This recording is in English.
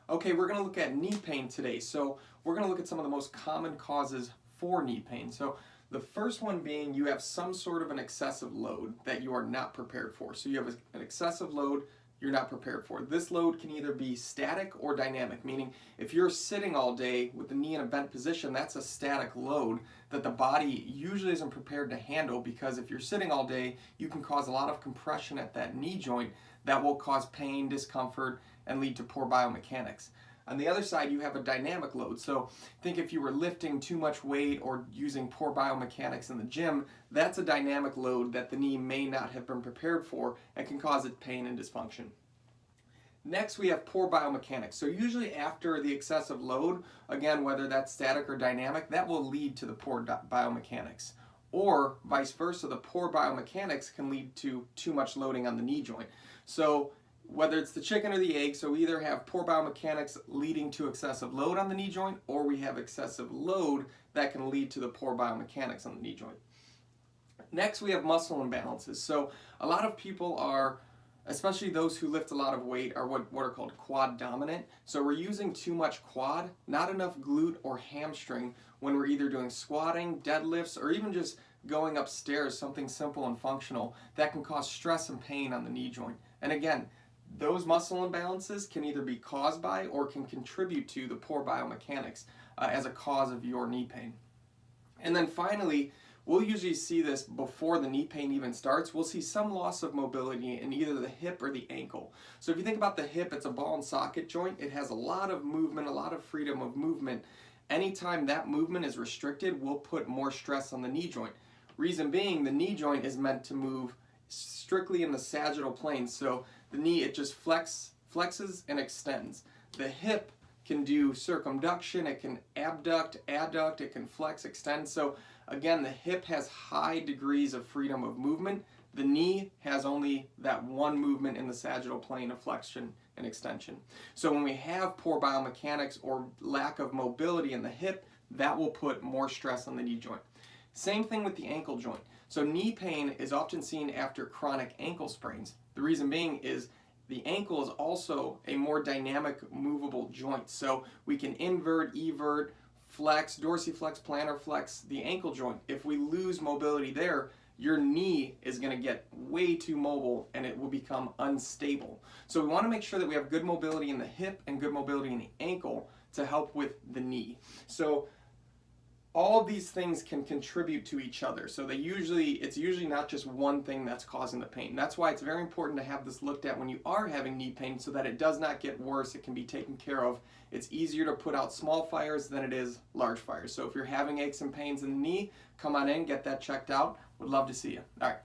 Okay, we're going to look at knee pain today. So we're going to look at some of the most common causes for knee pain. So the first one being you have some sort of an excessive load that you are not prepared for. So you have an excessive load you're not prepared for. This load can either be static or dynamic, meaning if you're sitting all day with the knee in a bent position, that's a static load that the body usually isn't prepared to handle, because if you're sitting all day, you can cause a lot of compression at that knee joint that will cause pain, discomfort, and lead to poor biomechanics. On the other side, you have a dynamic load. So think if you were lifting too much weight or using poor biomechanics in the gym, that's a dynamic load that the knee may not have been prepared for and can cause it pain and dysfunction. Next, we have poor biomechanics. So usually after the excessive load, again, whether that's static or dynamic, that will lead to the poor biomechanics. Or vice versa, the poor biomechanics can lead to too much loading on the knee joint. So whether it's the chicken or the egg, so we either have poor biomechanics leading to excessive load on the knee joint, or we have excessive load that can lead to the poor biomechanics on the knee joint. Next, we have muscle imbalances. So a lot of people are, especially those who lift a lot of weight, are what are called quad dominant. So we're using too much quad, not enough glute or hamstring when we're either doing squatting, deadlifts, or even just going upstairs, something simple and functional that can cause stress and pain on the knee joint. And again, those muscle imbalances can either be caused by or can contribute to the poor biomechanics as a cause of your knee pain. And then finally, we'll usually see this before the knee pain even starts. We'll see some loss of mobility in either the hip or the ankle. So if you think about the hip, it's a ball and socket joint. It has a lot of movement, a lot of freedom of movement. Anytime that movement is restricted, we'll put more stress on the knee joint. Reason being, the knee joint is meant to move strictly in the sagittal plane. So the knee, it just flexes and extends. The hip can do circumduction, it can abduct, adduct, it can flex, extend. So again, the hip has high degrees of freedom of movement. The knee has only that one movement in the sagittal plane of flexion and extension. So when we have poor biomechanics or lack of mobility in the hip, that will put more stress on the knee joint. Same thing with the ankle joint. So knee pain is often seen after chronic ankle sprains. The reason being is the ankle is also a more dynamic, movable joint. So we can invert, evert, flex, dorsiflex, plantar flex the ankle joint. If we lose mobility there, your knee is going to get way too mobile and it will become unstable. So we want to make sure that we have good mobility in the hip and good mobility in the ankle to help with the knee. So all of these things can contribute to each other. So it's usually not just one thing that's causing the pain. That's why it's very important to have this looked at when you are having knee pain so that it does not get worse. It can be taken care of. It's easier to put out small fires than it is large fires. So if you're having aches and pains in the knee, come on in, get that checked out. Would love to see you. All right.